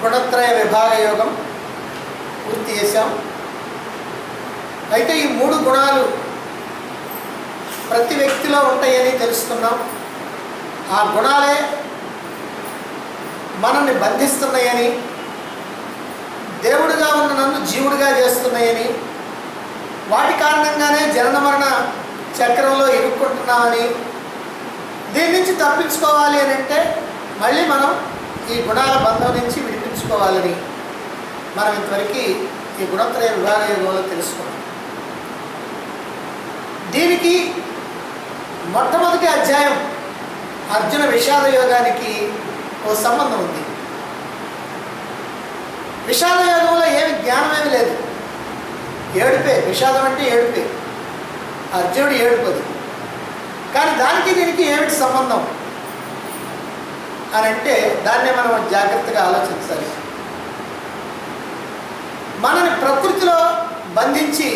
గుణత్రయ విభాగ యోగం పూర్తి చేశాం. అయితే ఈ 3 గుణాలు ప్రతి వ్యక్తిలో ఉంటాయని తెలుసుకున్నాం. ఆ గుణాలే మనల్ని బంధిస్తున్నాయని, దేవుడిగా ఉన్న నన్ను జీవుడిగా చేస్తున్నాయని, వాటి కారణంగానే జనన మరణ చక్రంలో ఇరుక్కుంటున్నామని, దీని నుంచి తప్పించుకోవాలి అని అంటే మళ్ళీ మనం ఈ గుణాల బంధం నుంచి విడిపించుకోవాలని మనం ఇంతవరకు ఈ గుణత్రయ విభాగ యోగంలో తెలుసుకున్నాం. దీనికి మొట్టమొదటి అధ్యాయం అర్జున విషాద యోగానికి ఓ సంబంధం ఉంది. విషాద యోగంలో ఏమి జ్ఞానమేమి లేదు, ఏడుపే. విషాదం అంటే ఏడుపే, అర్జునుడు ఏడుపది. కానీ దానికి దీనికి ఏమిటి సంబంధం అని అంటే దాన్నే మనం జాగ్రత్తగా ఆలోచించాలి. మనని ప్రకృతిలో బంధించి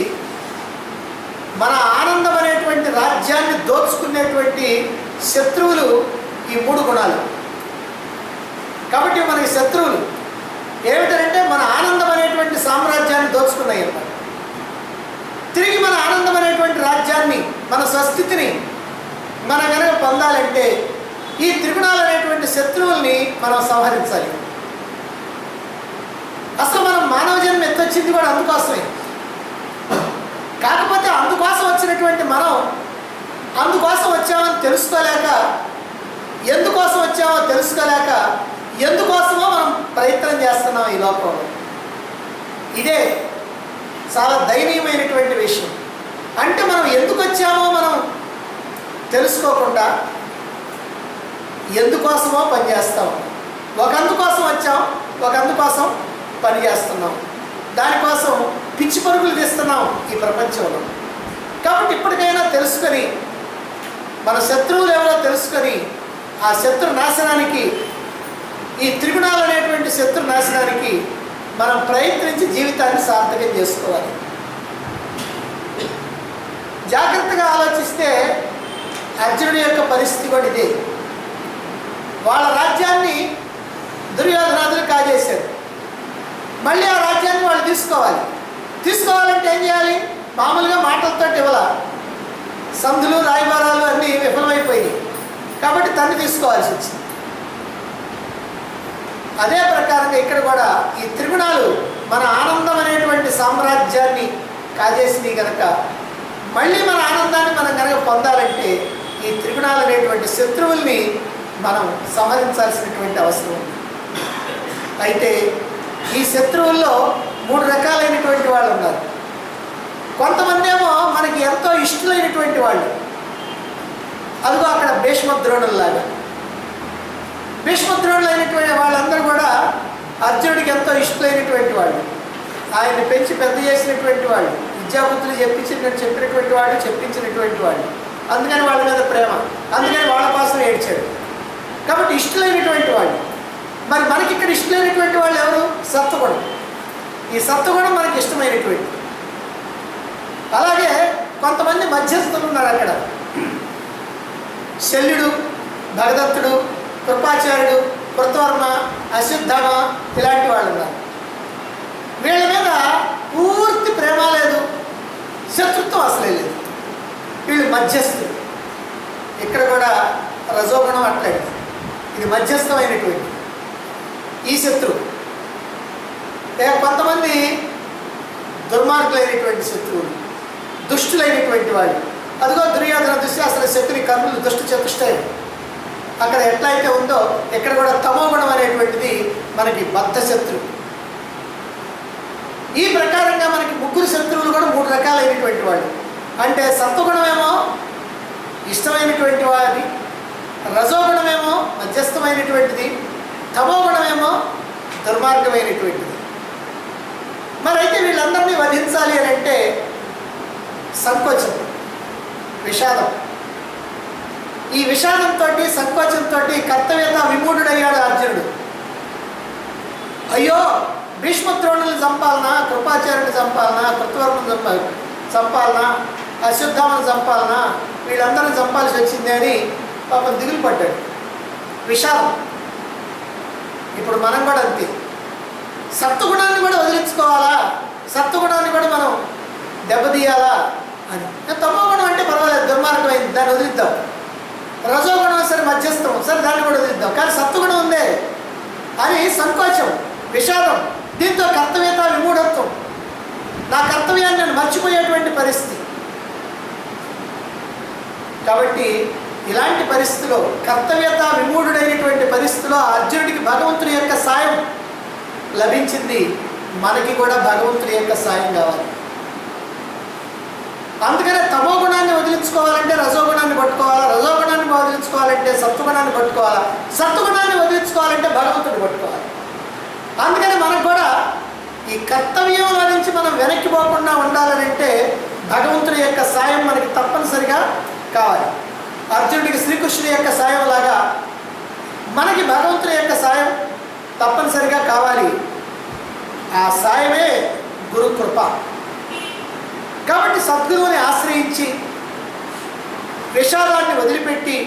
మన ఆనందం అనేటువంటి రాజ్యాన్ని దోచుకునేటువంటి శత్రువులు ఈ 3 గుణాలు. కాబట్టి మనకి శత్రువులు ఏమిటంటే మన ఆనందం అనేటువంటి సామ్రాజ్యాన్ని దోచుకున్నాయి అన్నమాట. తిరిగి మన ఆనందం అనేటువంటి రాజ్యాన్ని, మన స్వస్థితిని మనం కనుక పొందాలంటే ఈ త్రిగుణాలు అనేటువంటి శత్రువుల్ని మనం సంహరించాలి. అసలు మనం మానవ జన్మ ఎత్తొచ్చింది కూడా అందుకోసమే. కాకపోతే అందుకోసం వచ్చినటువంటి మనం అందుకోసం వచ్చామని తెలుసుకోలేక, ఎందుకోసం వచ్చామో తెలుసుకోలేక, ఎందుకోసమో మనం ప్రయత్నం చేస్తున్నాం ఈ లోకంలో. ఇదే చాలా దయనీయమైనటువంటి విషయం. అంటే మనం ఎందుకు వచ్చామో మనం తెలుసుకోకుండా ఎందుకోసమో పనిచేస్తాం. ఒక అందుకోసం వచ్చాం, ఒక అందుకోసం పని చేస్తున్నాం. దానికోసం పిచ్చి పరుగులు తీస్తున్నాం ఈ ప్రపంచంలో. కాబట్టి ఇప్పటికైనా తెలుసుకొని, మన శత్రువులు ఎవరో తెలుసుకొని, ఆ శత్రు నాశనానికి, ఈ త్రిగుణాలు అనేటువంటి శత్రు నాశనానికి మనం ప్రయత్నించి జీవితాన్ని సార్థకం చేసుకోవాలి. జాగ్రత్తగా ఆలోచిస్తే అర్జునుడి యొక్క పరిస్థితి కూడా ఇదే. వాళ్ళ రాజ్యాన్ని దుర్యోధనాదులు కాజేశారు. మళ్ళీ ఆ రాజ్యాన్ని వాళ్ళు తీసుకోవాలంటే ఏం చేయాలి? మామూలుగా మాటలతో ఇవ్వాల. సంధులు రాయబారాలు అన్నీ విఫలమైపోయినాయి. కాబట్టి తన్ని తీసుకోవాల్సి వచ్చింది. అదే ప్రకారంగా ఇక్కడ కూడా ఈ త్రిగుణాలు మన ఆనందం అనేటువంటి సామ్రాజ్యాన్ని కాజేసినాయి కనుక మళ్ళీ మన ఆనందాన్ని మనం కనుక పొందాలంటే ఈ త్రిగుణాలు అనేటువంటి శత్రువుల్ని మనం సంహరించాల్సినటువంటి అవసరం ఉంది. అయితే ఈ శత్రువుల్లో 3 రకాలైనటువంటి వాళ్ళు ఉన్నారు. కొంతమంది ఏమో మనకి ఎంతో ఇష్టమైనటువంటి వాళ్ళు. అదిగో అక్కడ భీష్మద్రోణుల్లాగా. భీష్మద్రోణులు అయినటువంటి వాళ్ళందరూ కూడా అర్జునుడికి ఎంతో ఇష్టమైనటువంటి వాళ్ళు. ఆయన్ని పెంచి పెద్ద చేసినటువంటి వాళ్ళు, విద్యాబుద్ధులు చెప్పినటువంటి వాళ్ళు, చెప్పించినటువంటి వాళ్ళు. అందుకని వాళ్ళ మీద ప్రేమ, అందుకని వాళ్ళ కోసం ఏడ్చాడు. కాబట్టి ఇష్టమైనటువంటి వాళ్ళు. మరి మనకి ఇక్కడ ఇష్టమైనటువంటి వాళ్ళు ఎవరు? సత్వగుణం. ఈ సత్వగుణం మనకి ఇష్టమైనటువంటి. అలాగే కొంతమంది మధ్యస్థులు ఉన్నారు అక్కడ. శల్యుడు, భగదత్తుడు, కృపాచార్యుడు, కృతవర్మ, అశ్వత్థామ ఇలాంటి వాళ్ళు ఉన్నారు. వీళ్ళ మీద పూర్తి ప్రేమ లేదు, శత్రుత్వం అసలే లేదు. వీళ్ళు మధ్యస్థులు. ఇక్కడ కూడా రజోగుణం అట్లాంటిది. ఇది మధ్యస్థమైనటువంటి ఈ శత్రువు. కొంతమంది దుర్మార్గులైనటువంటి శత్రువులు, దుష్టులైనటువంటి వాళ్ళు. అదిగో దుర్యోధన దుశ్శాసన శక్తిని కర్ణులు దుష్ట చతుష్టయం. అక్కడ ఎట్లయితే ఉందో ఇక్కడ కూడా తమోగుణం అనేటువంటిది మనకి బద్ధ శత్రువు. ఈ ప్రకారంగా మనకి 3 శత్రువులు కూడా 3 రకాలైనటువంటి వాళ్ళు. అంటే సత్వగుణమేమో ఇష్టమైనటువంటి వారి, రజోగుణమేమో మధ్యస్థమైనటువంటిది, తమోగుణమేమో దుర్మార్గమైనటువంటిది. మరి అయితే వీళ్ళందరినీ వధించాలి అని అంటే సంకోచం, విషాదం. ఈ విషాదంతో, సంకోచంతో కర్తవ్యత విమూఢుడయ్యాడు అర్జునుడు. అయ్యో, భీష్మద్రోణులను చంపాలనా, కృపాచార్యుని చంపాలనా, కృతవర్మను చంపాలనా, అశ్వత్థామను చంపాలనా, వీళ్ళందరినీ చంపాల్సి వచ్చింది అని పాపం దిగులు పడ్డాడు. విషాదం. ఇప్పుడు మనం కూడా అంతే. సత్వగుణాన్ని కూడా వదిలించుకోవాలా, సత్వగుణాన్ని కూడా మనం దెబ్బతీయాలా అని. తమోగుణం అంటే పర్వాలేదు, దుర్మార్గమైంది, దాన్ని వదిలిద్దాం. రజోగుణం సరే మధ్యస్థం, సరే దాన్ని కూడా వదిలిద్దాం. కానీ సత్వగుణం ఉందే అని సంకోచం, విషాదం, దీంతో కర్తవ్యత విమూఢత్వం, నా కర్తవ్యాన్ని నేను మర్చిపోయేటువంటి పరిస్థితి. కాబట్టి ఇలాంటి పరిస్థితిలో, కర్తవ్యత విమూఢుడైనటువంటి పరిస్థితిలో అర్జునుడికి భగవంతుని యొక్క సాయం లభించింది. మనకి కూడా భగవంతుని యొక్క సాయం కావాలి. అందుకనే తమో గుణాన్ని వదిలించుకోవాలంటే రజోగుణాన్ని పట్టుకోవాలా, రజోగుణాన్ని వదిలించుకోవాలంటే సత్వగుణాన్ని పట్టుకోవాలా, సత్వగుణాన్ని వదిలించుకోవాలంటే భగవంతుడిని పట్టుకోవాలి. అందుకని మనకు కూడా ఈ కర్తవ్యంలో నుంచి మనం వెనక్కి పోకుండా ఉండాలనంటే భగవంతుడి యొక్క సాయం మనకి తప్పనిసరిగా కావాలి. అర్జునుడికి శ్రీకృష్ణుడి యొక్క సాయం లాగా మనకి భగవంతుడి యొక్క సాయం తప్పనిసరిగా కావాలి. ఆ సాయమే గురుకృప. కాబట్టి సద్గురువుని ఆశ్రయించి విషాదాన్ని వదిలిపెట్టి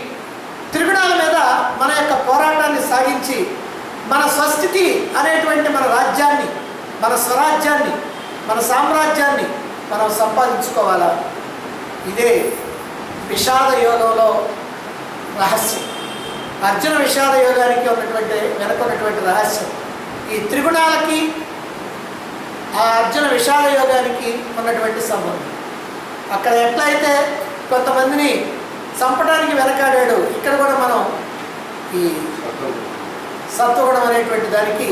త్రిగుణాల మీద మన యొక్క పోరాటాన్ని సాగించి మన స్వస్థితి అనేటువంటి మన రాజ్యాన్ని, మన స్వరాజ్యాన్ని, మన సామ్రాజ్యాన్ని మనం సంపాదించుకోవాలా. ఇదే విషాద యోగంలో రహస్యం. అర్జున విషాద యోగానికి వెనుకున్నటువంటి రహస్యం ఈ త్రిగుణాలకి ఆ అర్జున విషాద యోగానికి ఉన్నటువంటి సంబంధం. అక్కడ ఎట్లయితే కొంతమందిని చంపడానికి వెనకాడాడు, ఇక్కడ కూడా మనం ఈ సత్వగుణం అనేటువంటి దానికి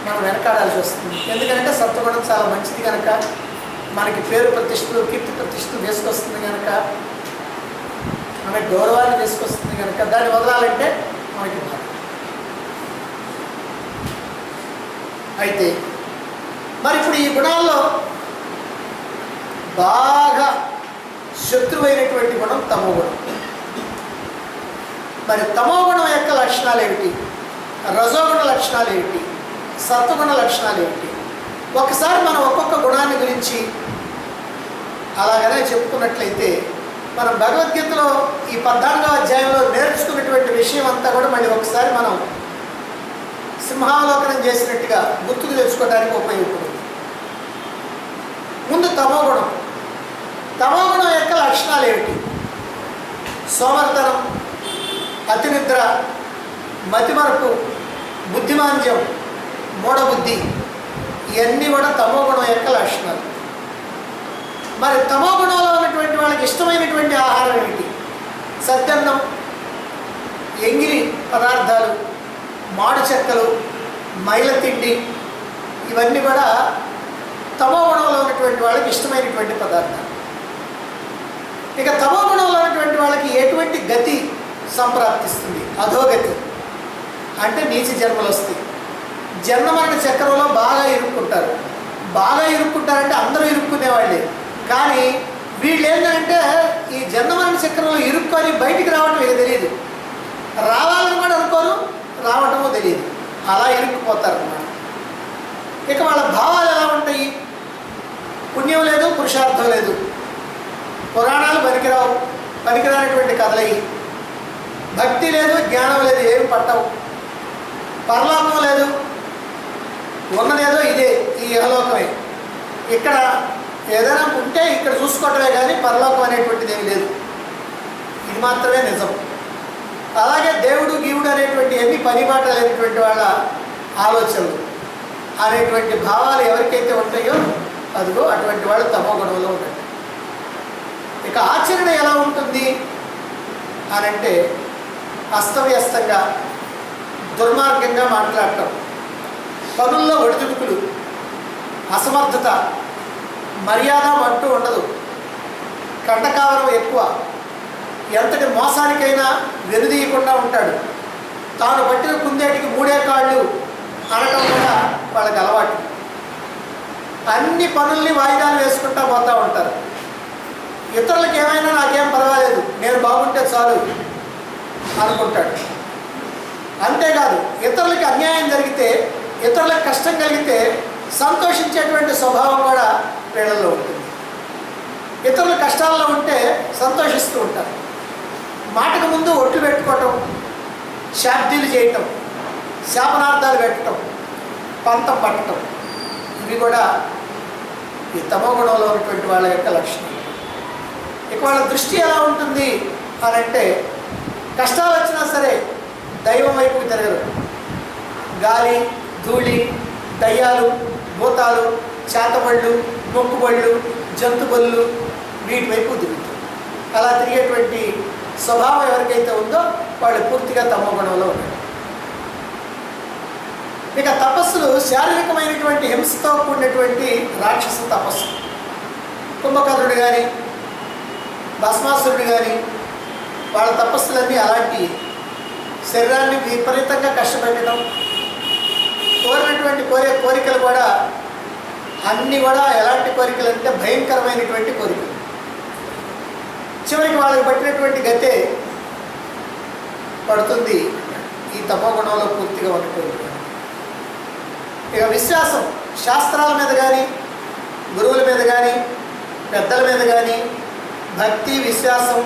మనం వెనకాడాల్సి వస్తుంది. ఎందుకంటే సత్వగుణం చాలా మంచిది కనుక, మనకి పేరు ప్రతిష్టలు, కీర్తి ప్రతిష్టలు తీసుకొస్తుంది కనుక, మనకి గౌరవాన్ని తీసుకొస్తుంది కనుక దాన్ని వదలాలంటే మనకి బాధ. అయితే మరి ఇప్పుడు ఈ గుణాల్లో బాగా శత్రువైనటువంటి గుణం తమోగుణం. మరి తమోగుణం యొక్క లక్షణాలు ఏమిటి, రజోగుణ లక్షణాలు ఏమిటి, సత్వగుణ లక్షణాలు ఏమిటి? ఒకసారి మనం ఒక్కొక్క గుణాన్ని గురించి అలాగనే చెప్పుకున్నట్లయితే మనం భగవద్గీతలో ఈ 14వ అధ్యాయంలో నేర్చుకున్నటువంటి విషయం అంతా కూడా మళ్ళీ ఒకసారి మనం సింహావలోకనం చేసినట్టుగా గుర్తుకు తెచ్చుకోవడానికి ఉపయోగపడుతుంది. ముందు తమోగుణం. తమోగుణం యొక్క లక్షణాలు ఏమిటి? సోమర్తనం, అతినిద్ర, మతిమరుపు, బుద్ధిమాంద్యం, మూఢబుద్ధి, ఇవన్నీ కూడా తమోగుణం యొక్క లక్షణాలు. మరి తమోగుణంలో ఉన్నటువంటి వాళ్ళకి ఇష్టమైనటువంటి ఆహారం ఏమిటి? సద్దన్నం, ఎంగిలి పదార్థాలు, మాడు చెక్కలు, మైల తిండి, ఇవన్నీ కూడా తమోగుణంలో ఉన్నటువంటి వాళ్ళకి ఇష్టమైనటువంటి పదార్థాలు. ఇక తమోగుణంలో ఉన్నటువంటి వాళ్ళకి ఎటువంటి గతి సంప్రాప్తిస్తుంది? అధోగతి, అంటే నీచ జన్మలు వస్తాయి. జన్మమరణ చక్రంలో బాగా ఇరుక్కుంటారు. బాగా ఇరుక్కుంటారంటే అందరూ ఇరుక్కునేవాళ్ళే, కానీ వీళ్ళు ఏంటంటే ఈ జన్మమరణ చక్రంలో ఇరుక్కొని బయటికి రావటం ఇక తెలియదు, రావాలని కూడా అనుకోరు, రావటమో తెలియదు, అలా ఇరుక్కుపోతారు అన్నమాట. ఇక వాళ్ళ భావాలు ఎలా ఉంటాయి? పుణ్యం లేదు, పురుషార్థం లేదు, పురాణాలు పనికిరావు, పనికిరానటువంటి కథలయ్యి, భక్తి లేదు, జ్ఞానం లేదు, ఏమి పట్టవు, పరలోకం లేదు, ఉన్నదేదో ఇదే ఈ ఇహలోకమే, ఇక్కడ ఏదైనా ఉంటే ఇక్కడ చూసుకోవటమే కానీ పరలోకం అనేటువంటిది ఏమి లేదు, ఇది మాత్రమే నిజం. అలాగే దేవుడు గీవుడు అనేటువంటి ఎన్ని పనిబాట లేనటువంటి వాళ్ళ ఆలోచనలు అనేటువంటి భావాలు ఎవరికైతే ఉంటాయో అదిగో అటువంటి వాళ్ళు తమో గుణంలో ఉంటారు. ఇక ఆచరణ ఎలా ఉంటుంది అని అంటే అస్తవ్యస్తంగా, దుర్మార్గంగా మాట్లాడటం, పనుల్లో ఒడిదుడుకులు, అసమర్థత, మర్యాద అంటూ ఉండదు, కంటకావరం ఎక్కువ, ఎంతటి మోసానికైనా వెనుదీయకుండా ఉంటాడు, తాను పట్టిన కుందేటికి 3 కాళ్ళు అనటం కూడా వాళ్ళకి అలవాటు. అన్ని పనుల్ని వాయిదాలు వేసుకుంటూ పోతూ ఉంటారు. ఇతరులకు ఏమైనా నాకేం పర్వాలేదు, నేను బాగుంటే చాలు అనుకుంటాడు. అంతేకాదు ఇతరులకి అన్యాయం జరిగితే, ఇతరులకు కష్టం కలిగితే సంతోషించేటువంటి స్వభావం కూడా వీళ్ళల్లో ఉంటుంది. ఇతరుల కష్టాల్లో ఉంటే సంతోషిస్తూ ఉంటారు. మాటకు ముందు ఒట్లు పెట్టుకోవటం, శాబ్దీలు చేయటం, శాపనార్థాలు పెట్టడం, పంతం పట్టడం, ఇవి కూడా ఈ తమో గుణంలో ఉన్నటువంటి వాళ్ళ యొక్క లక్షణం. ఇక వాళ్ళ దృష్టి ఎలా ఉంటుంది అని అంటే, కష్టాలు వచ్చినా సరే దైవం వైపుకి తిరగరు. గాలి, ధూళి, దయ్యాలు, భూతాలు, చేతబళ్ళు, మొక్కుబళ్ళు, జంతుబళ్ళు, వీటి వైపు తిరుగుతారు. అలా తిరిగేటువంటి స్వభావం ఎవరికైతే ఉందో వాళ్ళు పూర్తిగా తమో గుణంలో ఉన్నారు. ఇక తపస్సులు శారీరకమైనటువంటి హింసతో కూడినటువంటి రాక్షస తపస్సు. కుంభకర్ణుడు కానీ, భస్మాసురుడు కానీ, వాళ్ళ తపస్సులన్నీ అలాంటి శరీరాన్ని విపరీతంగా కష్టపెట్టడం, కోరినటువంటి కోరికలు కూడా అన్నీ కూడా ఎలాంటి కోరికలు అంటే భయంకరమైనటువంటి కోరికలు. చివరికి వాళ్ళకి పట్టినటువంటి గతే పడుతుంది ఈ తమో గుణంలో పూర్తిగా ఉన్నటువంటి. ఇక విశ్వాసం, శాస్త్రాల మీద కానీ, గురువుల మీద కానీ, పెద్దల మీద కానీ భక్తి, విశ్వాసం,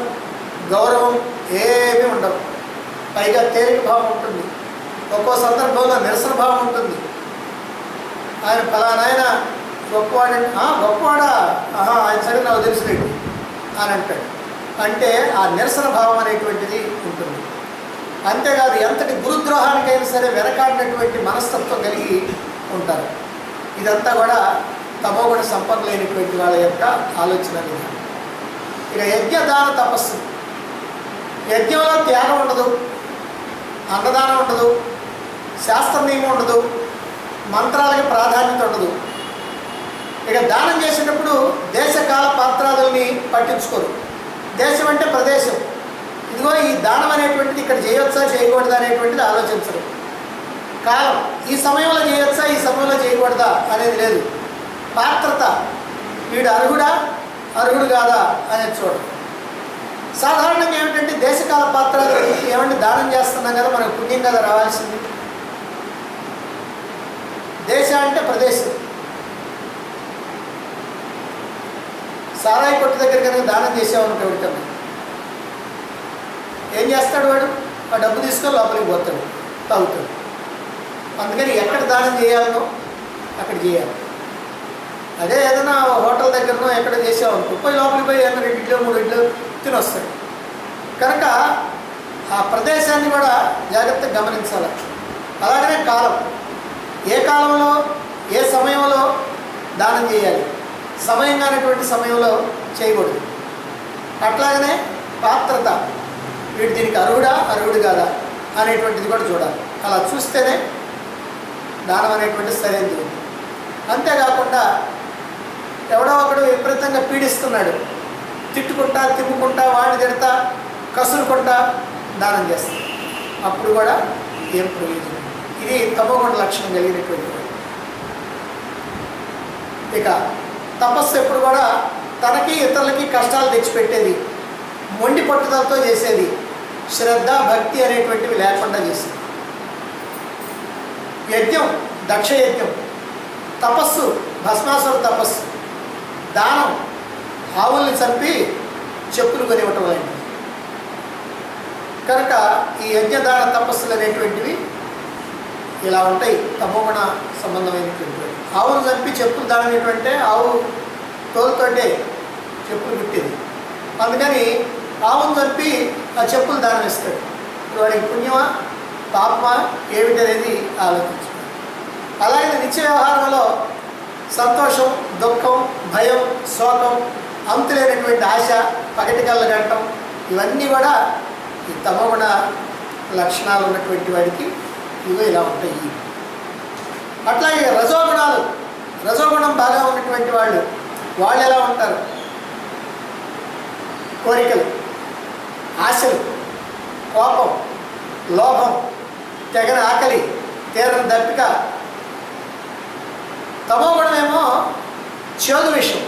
గౌరవం ఏమీ ఉండవు. పైగా తేలిక భావం ఉంటుంది. ఒక్కో సందర్భంలో నిరసన భావం ఉంటుంది. ఆయన ఫలానాయన గొప్పవాడంటే, గొప్పవాడా, ఆయన సరే నాకు తెలిసినట్టు అని అంటాడు. అంటే ఆ నిరసన భావం అనేటువంటిది ఉంటుంది. అంతేకాదు ఎంతటి గురుద్రోహానికైనా సరే వెనకాడినటువంటి మనస్తత్వం కలిగి ఉంటారు. ఇదంతా కూడా తమోగుణ సంపన్నులైనటువంటి వాళ్ళ యొక్క ఆలోచన విధానం. ఇక యజ్ఞదాన తపస్సు. యజ్ఞంలో త్యాగం ఉండదు, అన్నదానం ఉండదు, శాస్త్ర నియమం ఉండదు, మంత్రాలకి ప్రాధాన్యత ఉండదు. ఇక దానం చేసేటప్పుడు దేశకాల పాత్రాదుల్ని పట్టించుకోరు. దేశం అంటే ప్రదేశం, ఇదిగో ఈ దానం అనేటువంటిది ఇక్కడ చేయవచ్చా చేయకూడదా అనేటువంటిది ఆలోచించరు. కాలం, ఈ సమయంలో చేయవచ్చా ఈ సమయంలో చేయకూడదా అనేది లేదు. పాత్రత, వీడు అర్హుడా అర్హుడు కాదా అనేది చూడరు. సాధారణంగా ఏమిటంటే దేశకాల పాత్రలు ఏమంటే దానం చేస్తున్నాం కదా, మనకు పుణ్యం కదా రావాల్సింది. దేశ అంటే ప్రదేశం. సారాయి కొట్టు దగ్గర కనుక దానం చేసామనుకో ఎవరికన్నా ఏం చేస్తాడు వాడు? ఆ డబ్బు తీసుకొని లోపలికి పోతాడు, తాగుతాడు. అందుకని ఎక్కడ దానం చేయాలనో అక్కడ చేయాలి. అదే ఏదైనా హోటల్ దగ్గరనో ఎక్కడ చేసామనుకో పోయి లోపలికి పోయి ఏదైనా 2 ఇడ్లు 3 ఇడ్లు తినొస్తాడు. కనుక ఆ ప్రదేశాన్ని కూడా జాగ్రత్తగా గమనించాలి. అలాగనే కాలం, ఏ కాలంలో ఏ సమయంలో దానం చేయాలి, సమయం కానటువంటి సమయంలో చేయకూడదు. అట్లాగనే పాత్రత, వీడు దీనికి అర్హుడా అర్హుడు కాదా అనేటువంటిది కూడా చూడాలి. అలా చూస్తేనే దానం అనేటువంటిది సరైనది. అంతేకాకుండా ఎవడో ఒకడు విపరీతంగా పీడిస్తున్నాడు, తిట్టుకుంటా తిప్పుకుంటా వాడిని తిడతా కసురుకుంటా దానం చేస్తాడు, అప్పుడు కూడా ఏం ప్రయోజనం. ఇది తమోగుణ లక్షణం కలిగినటువంటి. ఇక తపస్సు ఎప్పుడు కూడా తనకి ఇతరులకి కష్టాలు తెచ్చిపెట్టేది, మొండి పట్టుదలతో చేసేది, శ్రద్ధ భక్తి అనేటువంటివి లేకుండా చేసేది. యజ్ఞం దక్ష యజ్ఞం, తపస్సు భస్మాసుర తపస్సు, దానం ఆవుల్ని చంపి చెప్పులు కొనివ్వటం లాంటివి. కనుక ఈ యజ్ఞదాన తపస్సులు అనేటువంటివి ఇలా ఉంటాయి తమోగుణ సంబంధమైనటువంటి. ఆవును చంపి చెప్పులు దానం ఏంటంటే ఆవు తోలుతోటే చెప్పులు కుట్టేది, అందుకని ఆవును చంపి ఆ చెప్పులు దానం ఇస్తాడు. ఇప్పుడు వాడికి పుణ్యమా పాపమా ఏమిటనేది ఆలోచించాలి. అలాగే నిత్య వ్యవహారంలో సంతోషం, దుఃఖం, భయం, శోకం, అంతులేనటువంటి ఆశ, పగటి కళ్ళ గంటం, ఇవన్నీ కూడా ఈ తమోగుణ లక్షణాలు ఉన్నటువంటి వాడికి ఇవే ఇలా ఉంటాయి. అట్లాగే రజోగుణాలు, రజోగుణం బాగా ఉన్నటువంటి వాళ్ళు ఎలా ఉంటారు? కోరికలు, ఆశలు, కోపం, లోభం, తెగన ఆకలి, తీరని దప్పిక. తమోగుణమేమో చేదు విషయం,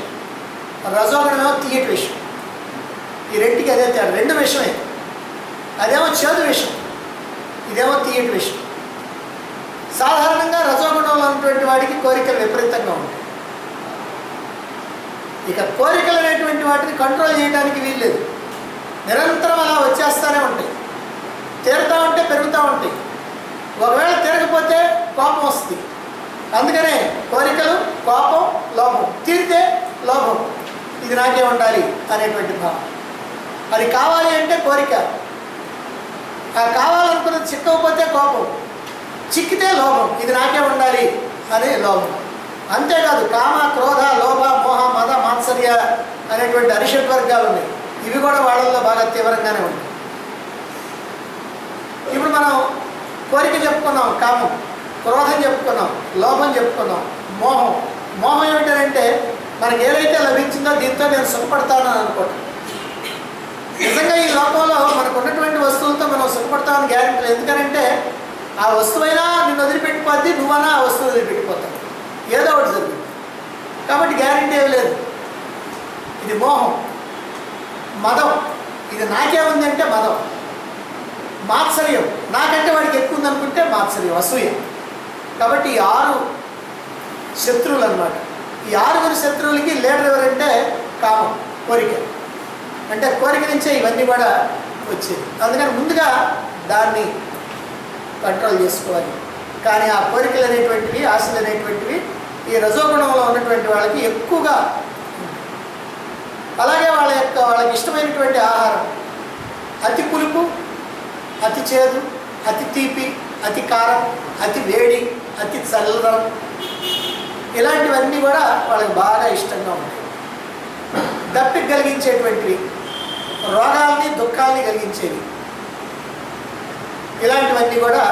రజోగుణమేమో తీయటి విషయం. ఈ రెంటికి అదే తేడా, 2 విషయమే. అదేమో చేదు విషయం, ఇదేమో తీయటి విషయం. సాధారణంగా రజోగుణంలో ఉన్నటువంటి వాడికి కోరికలు విపరీతంగా ఉంటాయి. ఇక కోరికలు అనేటువంటి వాటిని కంట్రోల్ చేయడానికి వీల్లేదు, నిరంతరం అలా వచ్చేస్తూనే ఉంటాయి, తీరుతూ ఉంటే పెరుగుతూ ఉంటాయి. ఒకవేళ తీరకపోతే కోపం వస్తుంది, అందుకనే కోరికలు, కోపం, లోభం. తీరితే లోభం, ఇది నాకే ఉండాలి అనేటువంటి భావం. అది కావాలి అంటే కోరిక, ఆ కావాలనుకున్నది చిక్కకపోతే కోపం, చిక్కితే లోభం, ఇది నాకే ఉండాలి అనే లోభం. అంతేకాదు కామ, క్రోధ, లోభ, మోహ, మద, మాత్సర్య అనేటువంటి అరిషడ్ వర్గాలు ఉన్నాయి. ఇవి కూడా వాళ్ళల్లో బాగా తీవ్రంగానే ఉన్నాయి. ఇప్పుడు మనం కోరిక చెప్పుకున్నాం, కామం, క్రోధం చెప్పుకున్నాం, లోభం చెప్పుకున్నాం, మోహం. మోహం ఏమిటంటే మనకి ఏదైతే లభించిందో దీంతో నేను సుఖపడతానని అనుకోవటం. నిజంగా ఈ లోకంలో మనకు ఉన్నటువంటి వస్తువులతో మనం సుఖపడతామని గ్యారెంటీ లేదు. ఎందుకంటే ఆ వస్తువైనా నిన్ను వదిలిపెట్టిపోద్ది, నువ్వైనా ఆ వస్తువు వదిలిపెట్టిపోతావు, ఏదో ఒకటి జరుగుతుంది. కాబట్టి గ్యారెంటీ ఏమి లేదు. ఇది మోహం. మదం, ఇది నాకే ఉంది అంటే మదం. మాత్సర్యం, నాకంటే వాడికి ఎక్కువ ఉంది అనుకుంటే మాత్సర్యం, అసూయ. కాబట్టి ఈ 6 శత్రువులు అన్నమాట. ఈ 6 శత్రువులకి లీడర్ ఎవరంటే కామం, కోరిక. అంటే కోరిక నుంచే ఇవన్నీ కూడా వచ్చేది. అందుకని ముందుగా దాన్ని కంట్రోల్ చేసుకోవాలి. కానీ ఆ కోరికలు అనేటువంటివి, ఆశలు అనేటువంటివి ఈ రజోగుణంలో ఉన్నటువంటి వాళ్ళకి ఎక్కువగా. అలాగే వాళ్ళకి ఇష్టమైనటువంటి ఆహారం అతి పులుపు, అతి చేదు, అతి తీపి, అతి కారం, అతి వేడి, అతి చల్లదనం, ఇలాంటివన్నీ కూడా వాళ్ళకి బాగా ఇష్టంగా ఉంటాయి. దప్పిక కలిగించేటువంటివి, రోగాల్ని, దుఃఖాల్ని కలిగించేవి, ఇలాంటివన్నీ కూడా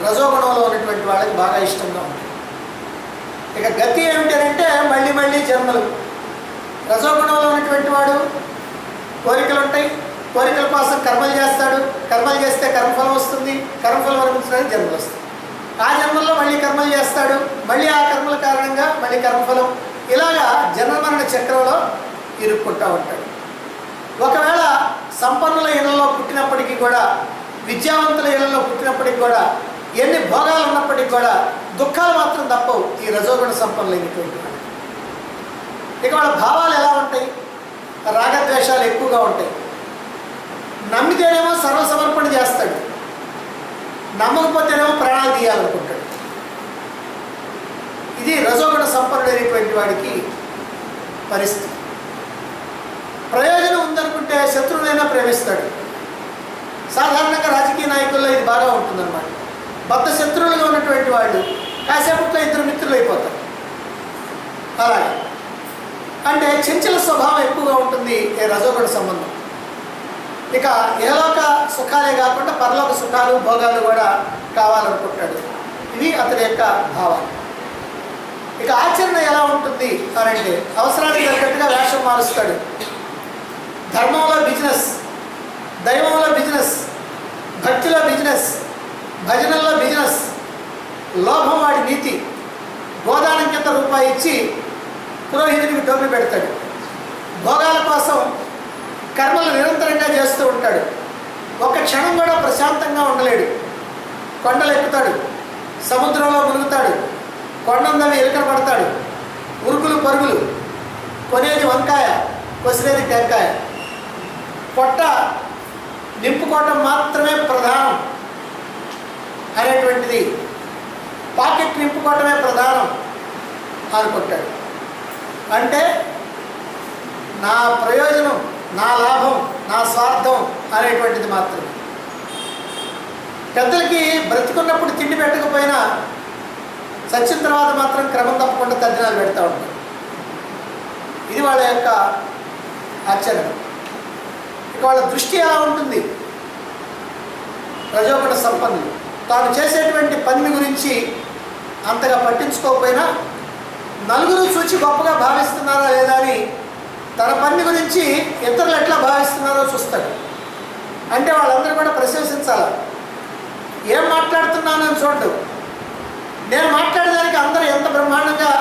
రజోగుణంలో ఉన్నటువంటి వాళ్ళకి బాగా ఇష్టంగా ఉంటాయి. ఇక గతి ఏమిటంటే మళ్ళీ మళ్ళీ జన్మలు. రజోగుణంలో ఉన్నటువంటి వాడు కోరికలు ఉంటాయి, కోరికల కోసం కర్మలు చేస్తాడు, కర్మలు చేస్తే కర్మఫలం వస్తుంది, కర్మఫలం అనుభవించడానికి జన్మలు వస్తుంది. ఆ జన్మల్లో మళ్ళీ కర్మలు చేస్తాడు, మళ్ళీ ఆ కర్మల కారణంగా మళ్ళీ కర్మఫలం, ఇలాగా జన్మమరణ చక్రంలో ఇరుక్కుంటూ ఉంటాడు. ఒకవేళ సంపన్నుల ఇళ్లలో పుట్టినప్పటికీ కూడా, విద్యావంతుల ఇళ్లలో పుట్టినప్పటికి కూడా, ఎన్ని భోగాలు ఉన్నప్పటికీ కూడా దుఃఖాలు మాత్రం తప్పవు ఈ రజోగుణ సంపన్నులైనటువంటి వాళ్ళు. ఇక వాళ్ళ భావాలు ఎలా ఉంటాయి? రాగద్వేషాలు ఎక్కువగా ఉంటాయి. నమ్మితేనేమో సర్వసమర్పణ చేస్తాడు, నమ్మకపోతేనేమో ప్రాణాలు తీయాలనుకుంటాడు. ఇది రజోగుణ సంపన్నుడైనటువంటి వాడికి పరిస్థితి. ప్రయోజనం ఉందనుకుంటే శత్రువునైనా ప్రేమిస్తాడు. సాధారణంగా రాజకీయ నాయకుల్లో ఇది బాగా ఉంటుందన్నమాట. బద్ద శత్రువులుగా ఉన్నటువంటి వాళ్ళు కాసేపట్లో 2 మిత్రులు అయిపోతారు. అలాగే అంటే చంచల స్వభావం ఎక్కువగా ఉంటుంది ఈ రజోగుణ సంబంధం. ఇక ఏలోక సుఖాలే కాకుండా పరలోక సుఖాలు, భోగాలు కూడా కావాలనుకుంటాడు. ఇవి అతని యొక్క భావాలు. ఇక ఆచరణ ఎలా ఉంటుంది అని అంటే అవసరానికి తగ్గట్టుగా వేషం మారుస్తాడు. ధర్మంలో బిజినెస్, దైవంలో బిజినెస్, భక్తిలో బిజినెస్, భజనల్లో బిజినెస్, లోభం వాడి నీతి. గోదానం కింద రూపాయి ఇచ్చి పురోహితుడికి డబ్బులు పెడతాడు. భోగాల కోసం కర్మలు నిరంతరంగా చేస్తూ ఉంటాడు. ఒక క్షణం కూడా ప్రశాంతంగా ఉండలేడు. కొండలు ఎక్కుతాడు, సముద్రంలో మునుగుతాడు, కొండందవి ఎలుకలు పడతాడు, ఉరుకులు పరుగులు, కొనేది వంకాయ, కొసిరేది టెంకాయ. పొట్ట నింపుకోవటం మాత్రమే ప్రధానం అనేటువంటిది, పాకెట్ నింపుకోవటమే ప్రధానం అనుకుంటాడు. అంటే నా ప్రయోజనం, నా లాభం, నా స్వార్థం అనేటువంటిది మాత్రమే. పెద్దలకి బ్రతికున్నప్పుడు తిండి పెట్టకపోయినా చచ్చిన తర్వాత మాత్రం క్రమం తప్పకుండా తద్దినాలు పెడతా ఉంటారు. ఇది వాళ్ళ యొక్క ఆచరణ. ఇక వాళ్ళ దృష్టి ఎలా ఉంటుంది? రజోగుణ సంపన్నులు తాను చేసేటువంటి పని గురించి అంతగా పట్టించుకోకపోయినా నలుగురు చూచి గొప్పగా భావిస్తున్నారా లేదా అని తన పని గురించి ఇతరులు ఎట్లా భావిస్తున్నారో చూస్తాడు. అంటే వాళ్ళందరూ కూడా ప్రశంసించాలి. ఏం మాట్లాడుతున్నానని చూడడు. నేను మాట్లాడేదానికి అందరూ ఎంత బ్రహ్మాండంగా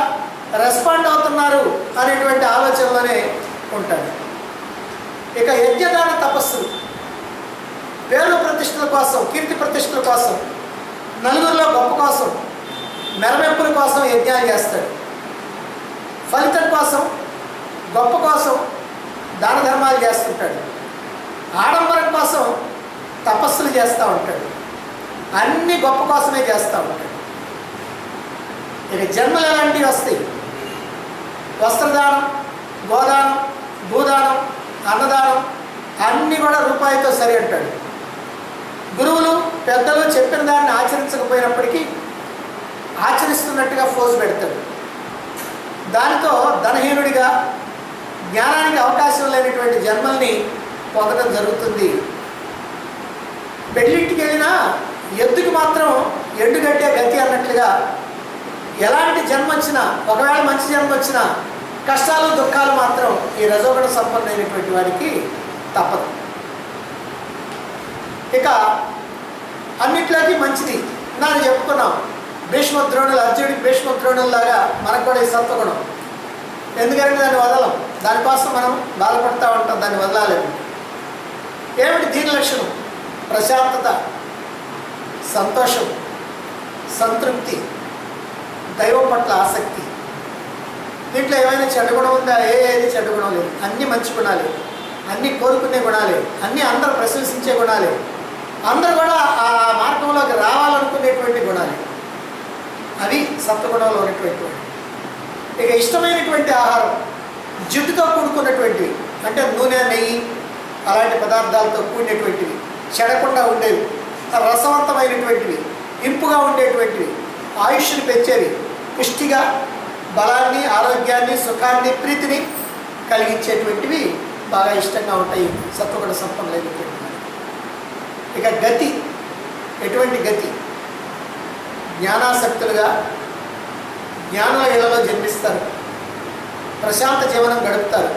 రెస్పాండ్ అవుతున్నారు అనేటువంటి ఆలోచనలోనే ఉంటాడు. ఇక యజ్ఞదాన తపస్సులు, పేరు ప్రతిష్టల కోసం, కీర్తి ప్రతిష్టల కోసం, నలుగురిలో గొప్ప కోసం, మెరమెప్పుల కోసం యజ్ఞాలు చేస్తాడు. ఫలితం కోసం, గొప్ప కోసం దాన ధర్మాలు చేస్తుంటాడు. ఆడంబరం కోసం తపస్సులు చేస్తూ ఉంటాడు. అన్నీ గొప్ప కోసమే చేస్తూ ఉంటాడు. ఇక జన్మలు ఎలాంటివి వస్తాయి? వస్త్రదానం, గోదానం, భూదానం, అన్నదానం అన్నీ కూడా రూపాయితో సరి అంటాడు. గురువులు పెద్దలు చెప్పిన దాన్ని ఆచరించకపోయినప్పటికీ ఆచరిస్తున్నట్టుగా ఫోజు పెడతాడు. దానితో ధనహీనుడిగా జ్ఞానానికి అవకాశం లేనటువంటి జన్మల్ని పొందడం జరుగుతుంది. పెళ్ళింటికి వెళ్ళినా ఎద్దుకి మాత్రం ఎండుగట్టే గతి అన్నట్లుగా ఎలాంటి జన్మ వచ్చినా, ఒకవేళ మంచి జన్మ వచ్చినా కష్టాలు దుఃఖాలు మాత్రం ఈ రజోగుణ సంపన్నమైనటువంటి వాడికి తప్పదు. ఇక అన్నిట్లోకి మంచిది నాకు చెప్పుకున్నాం. భీష్మద్రోణులు, అర్జునుడికి భీష్మద్రోణుల్లాగా మనకు కూడా ఈ సత్వగుణం. ఎందుకంటే దాన్ని వదలం, దానికోసం మనం బాధపడుతూ ఉంటాం, దాన్ని వదలాలి. ఏమిటి దీని లక్షణం? ప్రశాంతత, సంతోషం, సంతృప్తి, దైవం పట్ల ఆసక్తి. దీంట్లో ఏమైనా చెడ్డ గుణం ఉందా? ఏది చెడ్డ గుణం లేదు. అన్నీ మంచి గుణాలే, అన్నీ కోరుకునే గుణాలే, అన్నీ అందరూ ప్రశంసించే గుణాలే, అందరూ కూడా ఆ మార్గంలోకి రావాలనుకునేటువంటి గుణాలే. అవి సత్వగుణంలో ఉన్నటువంటి. ఇక ఇష్టమైనటువంటి ఆహారం జిడ్డుతో కూడుకున్నటువంటివి, అంటే నూనె, నెయ్యి అలాంటి పదార్థాలతో కూడినటువంటివి, చెడకుండా ఉండేవి, రసవంతమైనటువంటివి, ఇంపుగా ఉండేటువంటివి, ఆయుష్ని పెంచేవి, పుష్టిగా బలాన్ని, ఆరోగ్యాన్ని, సుఖాన్ని, ప్రీతిని కలిగించేటువంటివి బాగా ఇష్టంగా ఉంటాయి సత్వగుణ సంపన్నులైనటువంటి. ఇక గతి, ఎటువంటి గతి? జ్ఞానాసక్తులుగా జ్ఞానుల ఇళ్లలో జన్మిస్తారు, ప్రశాంత జీవనం గడుపుతారు,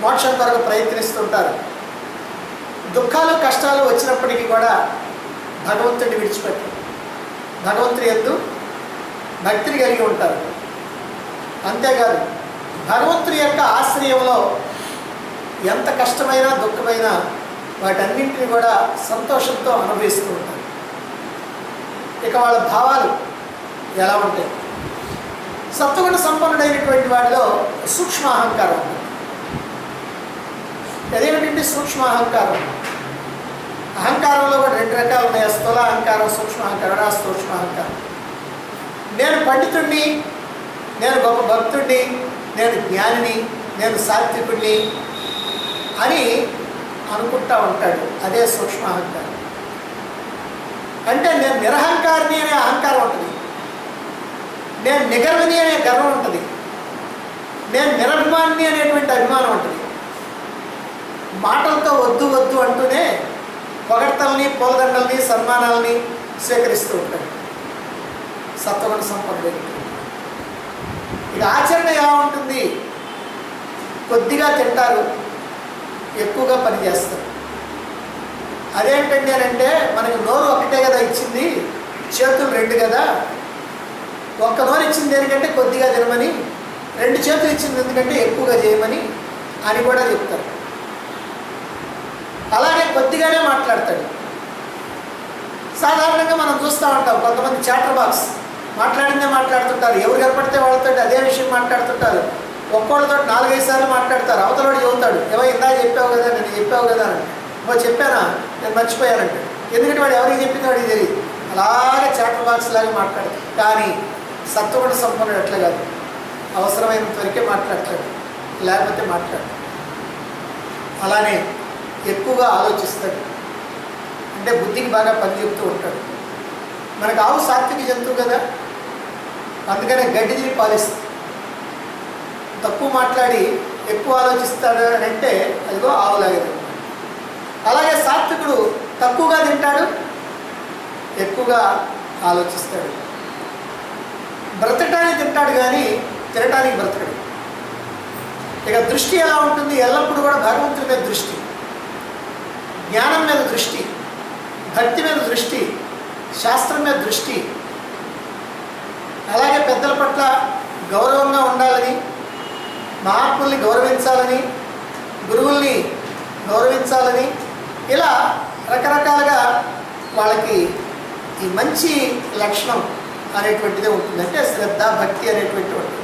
మోక్షం కొరకు ప్రయత్నిస్తుంటారు. దుఃఖాలు కష్టాలు వచ్చినప్పటికీ కూడా భగవంతుడిని విడిచిపెట్టారు, భగవంతుడి యందు భక్తిని కలిగి ఉంటారు. అంతేకాదు భగవంతుడి యొక్క ఆశ్రయంలో ఎంత కష్టమైనా దుఃఖమైనా వాటన్నింటినీ కూడా సంతోషంతో అనుభవిస్తూ ఉంటారు. ఇక వాళ్ళ భావాలు ఎలా ఉంటాయి? సత్వగుణ సంపన్నుడైనటువంటి వాడిలో సూక్ష్మ అహంకారం ఉంటుంది. అదేమిటంటే సూక్ష్మ అహంకారం? అహంకారంలో కూడా రెండు రకాలు ఉన్నాయి. స్థూల అహంకారం, సూక్ష్మ అహంకారం. ఆ సూక్ష్మ అహంకారం నేను పండితుడిని, నేను గొప్ప భక్తుడిని, నేను జ్ఞానిని, నేను సాత్వికుడిని అని అనుకుంటా ఉంటాడు. అదే సూక్ష్మ అహంకారం. అంటే నేను నిరహంకారిని అనే అహంకారం ఉంటుంది, నేను నిగర్విని అనే గర్వం ఉంటుంది, నేను నిరభిమాని అనేటువంటి అభిమానం ఉంటుంది. మాటలతో వద్దు వద్దు అంటూనే పొగడ్తల్ని, పూలదండల్ని, సన్మానాలని స్వీకరిస్తూ ఉంటాడు సత్వగుణ సంపన్నుడు. ఇక ఆచరణ ఎలా ఉంటుంది? కొద్దిగా తింటారు, ఎక్కువగా పనిచేస్తారు. అదేంటండి అని అంటే, మనకి నోరు ఒకటే కదా ఇచ్చింది, చేతులు రెండు కదా. ఒక్క నోరు ఇచ్చింది దేనికంటే కొద్దిగా తినమని, రెండు చేతులు ఇచ్చింది ఎందుకంటే ఎక్కువగా చేయమని అని కూడా చెప్తారు. అలాగే కొద్దిగానే మాట్లాడతాడు. సాధారణంగా మనం చూస్తూ ఉంటాం, కొంతమంది చాటర్ బాక్స్ మాట్లాడిందే మాట్లాడుతుంటారు, ఎవరు కనపడితే వాళ్ళతో అదే విషయం మాట్లాడుతుంటారు. ఒక్కోళ్ళతో 4-5 సార్లు మాట్లాడతారు. అవతలోడు చెబుతాడు, ఏమో ఇందా చెప్పావు కదా, నేను చెప్పావు కదా అని. చెప్పానా, నేను మర్చిపోయానంటే. ఎందుకంటే వాడు ఎవరికి చెప్పింది వాడికి తెలియదు. అలాగే చాటర్ బాక్స్ లాగా మాట్లాడతాడు. కానీ సత్వగుణ సంపన్నుడు ఎట్లా కాదు, అవసరమైనంత వరకే మాట్లాడతాడు, లేకపోతే మాట్లాడు. అలానే ఎక్కువగా ఆలోచిస్తాడు, అంటే బుద్ధికి బాగా పని చెప్తూ ఉంటాడు. మనకు ఆవు సాత్విక జంతువు కదా, అందుకనే గడ్డి తిని పాలిస్తుంది. తక్కువ మాట్లాడి ఎక్కువ ఆలోచిస్తాడు అని అంటే అదిగో ఆవులాగే. అలాగే సాత్వికుడు తక్కువగా తింటాడు, ఎక్కువగా ఆలోచిస్తాడు. బ్రతకడానికి తింటాడు కానీ తినటానికి బ్రతకడు. ఇక దృష్టి ఎలా ఉంటుంది? ఎల్లప్పుడూ కూడా భగవంతుడి మీద దృష్టి, జ్ఞానం మీద దృష్టి, భక్తి మీద దృష్టి, శాస్త్రం మీద దృష్టి. అలాగే పెద్దల పట్ల గౌరవంగా ఉండాలని, మహాత్ముల్ని గౌరవించాలని, గురువుల్ని గౌరవించాలని, ఇలా రకరకాలుగా వాళ్ళకి ఈ మంచి లక్షణం అనేటువంటిదే ఉంటుంది. అంటే శ్రద్ధ, భక్తి అనేటువంటి ఉంటుంది.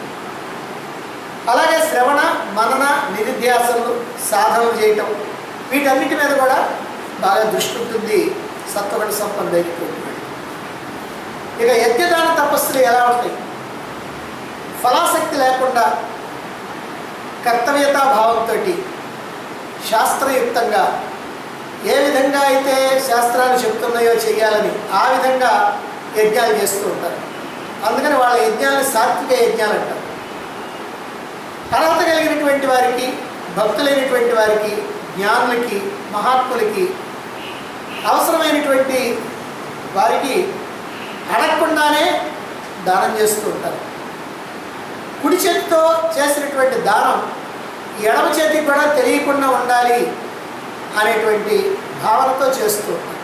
అలాగే శ్రవణ, మనన, నిధిధ్యాసనలు, సాధనలు చేయటం, వీటన్నిటి మీద కూడా బాగా దృష్టి ఉంటుంది సత్వగుణ సంపన్నుడైనటువంటి. ఇక యజ్ఞదాన తపస్సులు ఎలా ఉంటాయి? ఫలాసక్తి లేకుండా కర్తవ్యతా భావంతో శాస్త్రయుక్తంగా ఏ విధంగా అయితే శాస్త్రాలు చెప్తున్నాయో చెయ్యాలని ఆ విధంగా యజ్ఞాలు చేస్తూ ఉంటారు. అందుకని వాళ్ళ యజ్ఞాలని సాత్విక యజ్ఞాలు అంటారు. అర్హత కలిగినటువంటి వారికి, భక్తులైనటువంటి వారికి, జ్ఞానులకి, మహాత్ములకి, అవసరమైనటువంటి వారికి అడగకుండానే దానం చేస్తూ ఉంటారు. కుడి చేతితో చేసినటువంటి దానం ఎడమ చేతికి కూడా తెలియకుండా ఉండాలి అనేటువంటి భావనతో చేస్తూ ఉంటారు.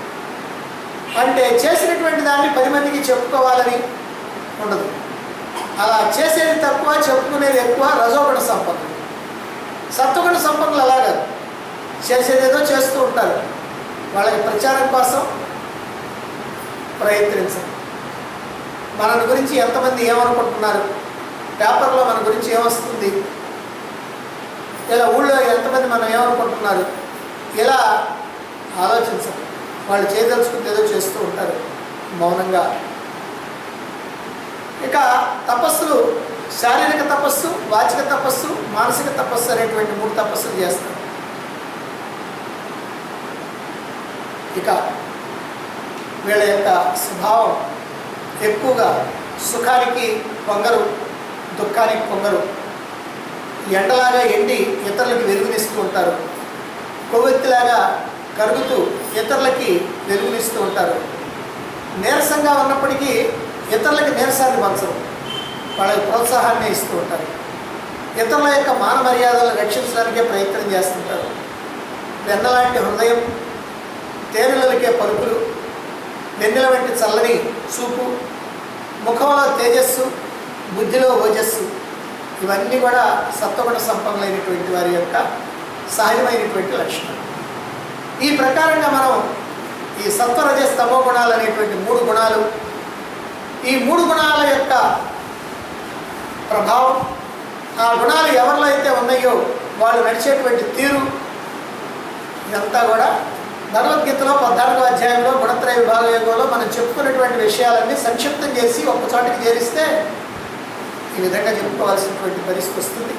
అంటే చేసినటువంటి దాన్ని 10 మందికి చెప్పుకోవాలని ఉండదు. అలా చేసేది తక్కువ, చెప్పుకునేది ఎక్కువ. రజోగుణ సంపన్నులు. సత్వగుణ సంపన్నులు అలా కాదు, చేసేదేదో చేస్తూ ఉంటారు. వాళ్ళకి ప్రచారం కోసం ప్రయత్నించరు. మన గురించి ఎంతమంది ఏమనుకుంటున్నారు, పేపర్లో మన గురించి ఏమొస్తుంది, ఇలా ఊళ్ళో ఎంతమంది మనం ఏమనుకుంటున్నారు, ఇలా ఆలోచించరు. వాళ్ళు చేయదలుచుకుంటే ఏదో చేస్తూ ఉంటారు మౌనంగా. ఇక తపస్సులు శారీరక తపస్సు, వాచిక తపస్సు, మానసిక తపస్సు అనేటువంటి 3 తపస్సులు చేస్తారు. ఇక వీళ్ళ యొక్క స్వభావం ఎక్కువగా సుఖానికి పొంగరు, దుఃఖానికి పొంగరు. ఎండలాగా ఎండి ఇతరులకి వెలుగునిస్తూ ఉంటారు. కొవ్వెత్తిలాగా కరుగుతూ ఇతరులకి వెలుగునిస్తూ ఉంటారు. నీరసంగా ఉన్నప్పటికీ ఇతరులకి నీరసాన్ని పంచరు, వాళ్ళకి ప్రోత్సాహాన్ని ఇస్తూ ఉంటారు. ఇతరుల యొక్క మాన మర్యాదలను రక్షించడానికే ప్రయత్నం చేస్తుంటారు. వెన్నలాంటి హృదయం, తేనెలకే పలుకులు, వెన్నెల వంటి చల్లని చూపు, ముఖంలో తేజస్సు, బుద్ధిలో ఓజస్సు, ఇవన్నీ కూడా సత్వగుణ సంపన్నులైనటువంటి వారి యొక్క సహజమైనటువంటి లక్షణం. ఈ ప్రకారంగా మనం ఈ సత్వరజస్ తమో గుణాలు అనేటువంటి 3 గుణాలు, ఈ 3 గుణాల యొక్క ప్రభావం, ఆ గుణాలు ఎవరిలో అయితే ఉన్నాయో వాళ్ళు నడిచేటువంటి తీరు, ఇదంతా కూడా భగవద్గీతలో 14వ అధ్యాయంలో గుణత్రయ విభాగ యోగంలో మనం చెప్పుకున్నటువంటి విషయాలన్నీ సంక్షిప్తం చేసి ఒక చోటికి చేరిస్తే ఈ విధంగా చెప్పుకోవాల్సినటువంటి పరిస్థితి వస్తుంది.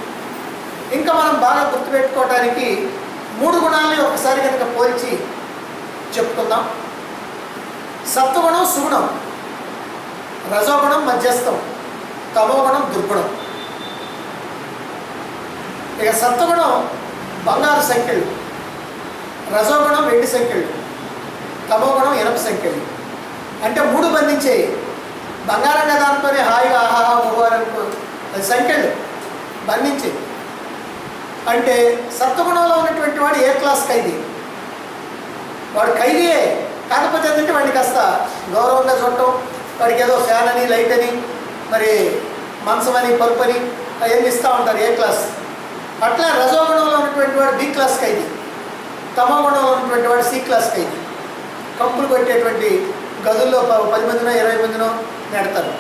ఇంకా మనం బాగా గుర్తుపెట్టుకోవడానికి 3 గుణాలని ఒకసారి కనుక పోల్చి చెప్పుకుందాం. సత్వగుణం సుగుణం, రజోగుణం మధ్యస్థం, తమోగుణం దుర్గుణం. ఇక సత్వగుణం బంగారు సంఖ్యలు, రజోగుణం వెండి సంఖ్యలు, తమోగుణం ఇనప సంఖ్యలు. అంటే 3 బంధించేయి. బంగారంగా దాంతోనే హాయిగా ఆహాహా ఊహారనుకో, అది సంఖ్యలు బంధించేది. అంటే సత్వగుణంలో ఉన్నటువంటి వాడు ఏ క్లాస్ ఖైదీ, వాడు ఖైదీయే. కాకపోతే ఏంటంటే వాడిని కాస్త గౌరవంగా చూడటం, వాడికి ఏదో ఫ్యాన్ అని, లైట్ అని, మరి మంచం అని, పరుపు అని అవన్నీ ఇస్తూ ఉంటారు, ఏ క్లాస్. అట్లా రజోగుణంలో ఉన్నటువంటి వాడు బి క్లాస్ ఖైదీ, తమో గుణంలో ఉన్నటువంటి వాడు సి క్లాస్ ఖైదీ. కంపులు కొట్టేటువంటి గదుల్లో 10 మందినో 20 మందినో నెడతారు.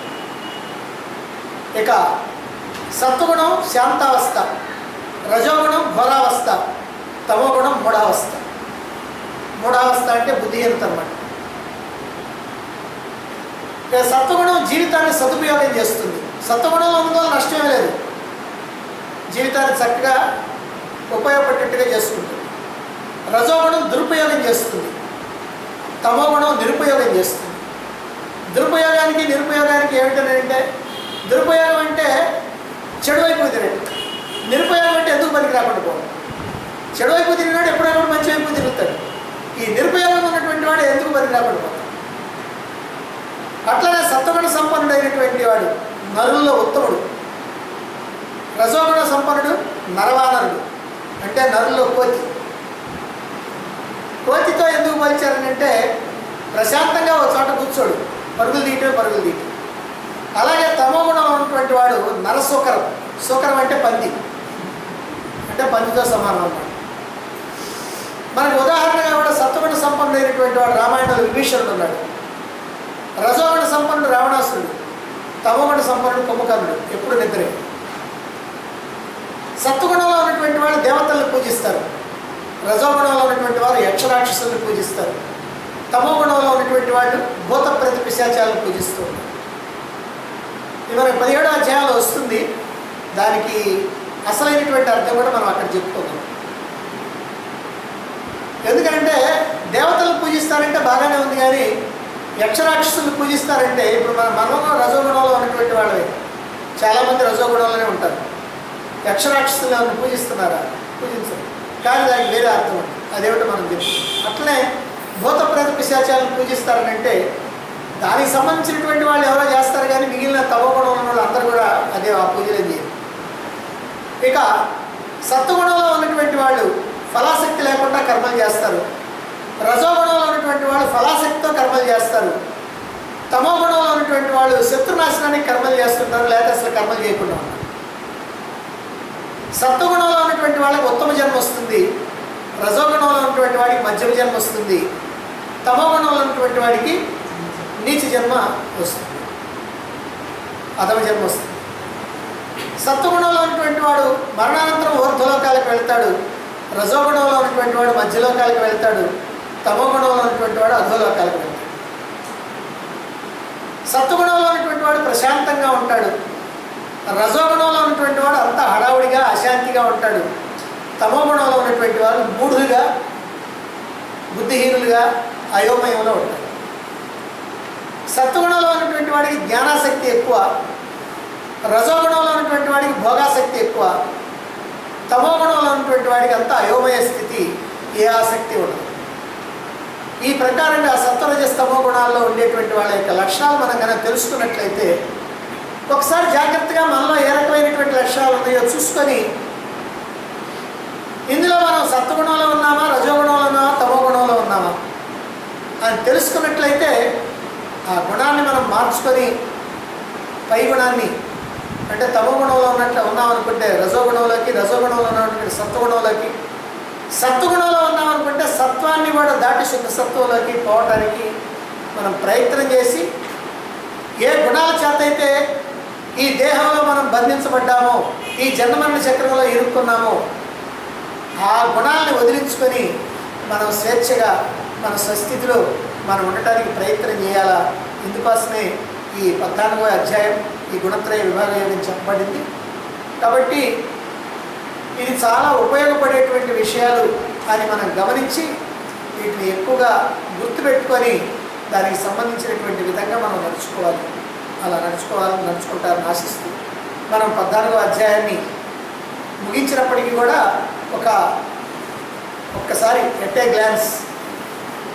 ఇక సత్వగుణం శాంతావస్థ, రజోగుణం ఘోరావస్థ, తమోగుణం మూఢావస్థ. మూఢావస్థ అంటే బుద్ధిహీనత అన్నమాట. సత్వగుణం జీవితాన్ని సదుపయోగం చేస్తుంది. సత్వగుణంలో ఉన్నందువల్ల నష్టమే లేదు, జీవితాన్ని చక్కగా ఉపయోగపడేట్టుగా చేసుకుంటుంది. రజోగుణం దురుపయోగం చేస్తుంది, తమోగుణం నిరుపయోగం చేస్తుంది. దురుపయోగానికి నిరుపయోగానికి ఏమిటంటే, దురుపయోగం అంటే చెడు వైపు తిరిగి, నిరుపయోగం అంటే ఎందుకు పనికి రాకుండా పోవడం. చెడు వైపు తిరిగినాడు ఎప్పుడైనా మంచి వైపు తిరుగుతాడు. ఈ నిరుపయోగం ఉన్నటువంటి వాడు ఎందుకు పనికి రాకుండా పోతాడు. అట్లనే సత్వగుణ సంపన్నుడైనటువంటి వాడు నరుల్లో ఉత్తముడు, రజోగుణ సంపన్నుడు నరవానరుడు, అంటే నరుల్లో కోతి. కోతితో ఎందుకు పోల్చారనంటే ప్రశాంతంగా ఒక చోట కూర్చోడు, పరుగులు తీయటం. అలాగే తమోగుణం ఉన్నటువంటి వాడు నరసూకరం. సూకరం అంటే పంది, అంటే పందితో సమానం అన్నమాట. మనకు ఉదాహరణగా కూడా సత్వగుణ సంపన్నుడైనటువంటి వాడు రామాయణంలో విభీషణుడు ఉన్నాడు. రజోగుణ సంపన్నుడు రావణాసురుడు, తమోగుణ సంపన్నుడు కుంభకర్ణుడు, ఎప్పుడు నిద్రే. సత్వగుణంలో ఉన్నటువంటి వాళ్ళు దేవతలను పూజిస్తారు, రజోగుణంలో ఉన్నటువంటి వారు యక్షరాక్షసులను పూజిస్తారు, తమోగుణంలో ఉన్నటువంటి వాళ్ళు భూత ప్రతి పిశాచాలను పూజిస్తూ ఉంటారు. ఇది మనకి 17వ అధ్యాయంలో వస్తుంది. దానికి అసలైనటువంటి అర్థం కూడా మనం అక్కడ చెప్పుకోగలం. ఎందుకంటే దేవతలు పూజిస్తారంటే బాగానే ఉంది, కానీ యక్షరాక్షసులు పూజిస్తారంటే ఇప్పుడు మనలో రజోగుణంలో ఉన్నటువంటి వాళ్ళే చాలామంది రజోగుణంలోనే ఉంటారు. యక్షరాక్షసులు ఏమైనా పూజిస్తున్నారా? పూజించరు. కానీ దానికి వేరే అర్థం ఉంది. అదేమిటో మనం చెప్తాం. అట్లనే భూత ప్రేత పిశాచాలను పూజిస్తారనంటే దానికి సంబంధించినటువంటి వాళ్ళు ఎవరో చేస్తారు, కానీ మిగిలిన తమోగుణంలో ఉన్న వాళ్ళు అందరూ కూడా అదే ఆ పూజలు చేయరు. ఇక సత్వగుణంలో ఉన్నటువంటి వాళ్ళు ఫలాసక్తి లేకుండా కర్మలు చేస్తారు. రజోగుణంలో ఉన్నటువంటి వాళ్ళు ఫలాసక్తితో కర్మలు చేస్తారు. తమో గుణంలో ఉన్నటువంటి వాళ్ళు శత్రునాశనానికి కర్మలు చేస్తుంటారు, లేదా అసలు కర్మలు చేయకుండా ఉంటారు. సత్వగుణంలో ఉన్నటువంటి వాళ్ళకి ఉత్తమ జన్మ వస్తుంది. రజోగుణంలో ఉన్నటువంటి వాడికి మధ్యమ జన్మ వస్తుంది. తమో గుణంలో ఉన్నటువంటి వాడికి నీచ జన్మ వస్తుంది, అధమ జన్మ వస్తుంది. సత్వగుణంలో ఉన్నటువంటి వాడు మరణానంతరం ఊర్ధ్వలోకాలకు వెళ్తాడు. రజోగుణంలో ఉన్నటువంటి వాడు మధ్యలోకాలకు వెళ్తాడు. తమో గుణంలో ఉన్నటువంటి వాడు అధోలోకాలకు వెళ్తాడు. సత్వగుణంలో ఉన్నటువంటి వాడు ప్రశాంతంగా ఉంటాడు. రజోగుణంలో ఉన్నటువంటి వాడు అంతా హడావుడిగా అశాంతిగా ఉంటాడు. తమో గుణంలో ఉన్నటువంటి వాడు మూఢులుగా, బుద్ధిహీనులుగా, అయోమయంలో ఉంటాడు. సత్వగుణంలో ఉన్నటువంటి వాడికి జ్ఞానాసక్తి ఎక్కువ. రజోగుణంలో ఉన్నటువంటి వాడికి భోగాసక్తి ఎక్కువ. తమో గుణంలో ఉన్నటువంటి వాడికి అంతా అయోమయ స్థితి, ఏ ఆసక్తి ఉండదు. ఈ ప్రకారంగా సత్వరజస్ తమో గుణాల్లో ఉండేటువంటి వాళ్ళ యొక్క లక్షణాలు మనం కనుక తెలుసుకున్నట్లయితే ఒకసారి జాగ్రత్తగా మనలో ఏ రకమైనటువంటి లక్షణాలు ఉన్నాయో చూసుకొని ఇందులో మనం సత్వగుణంలో ఉన్నామా, రజోగుణంలో ఉన్నామా, తమో గుణంలో ఉన్నామా అని తెలుసుకున్నట్లయితే ఆ గుణాన్ని మనం మార్చుకొని పై గుణాన్ని అంటే తమో గుణంలో ఉన్నట్లు ఉన్నామనుకుంటే రజోగుణంలోకి, రజోగుణంలో ఉన్నటువంటి సత్వగుణంలోకి, సత్వగుణంలో ఉన్నామనుకుంటే సత్వాన్ని కూడా దాటి శుద్ధ సత్వంలోకి పోవటానికి మనం ప్రయత్నం చేసి ఏ గుణాల చేత అయితే ఈ దేహంలో మనం బంధించబడ్డామో, ఈ జన్మరణ చక్రంలో ఇరుక్కున్నామో ఆ గుణాలను వదిలించుకొని మనం స్వేచ్ఛగా మన స్వస్థితిలో మనం ఉండటానికి ప్రయత్నం చేయాలా. ఇందుకోసమే ఈ 14వ అధ్యాయం ఈ గుణత్రయ విభాగ యోగం చెప్పబడింది. కాబట్టి ఇది చాలా ఉపయోగపడేటువంటి విషయాలు అని మనం గమనించి వీటిని ఎక్కువగా గుర్తుపెట్టుకొని దానికి సంబంధించినటువంటి విధంగా మనం నడుచుకోవాలి. అలా నడుచుకుంటారని ఆశిస్తూ మనం 14వ అధ్యాయాన్ని ముగించినప్పటికీ కూడా ఒక్కసారి ఎట్ ఏ గ్లాన్స్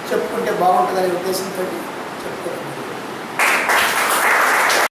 చెప్పుకుంటే బాగుంటుందనే ఉద్దేశంతో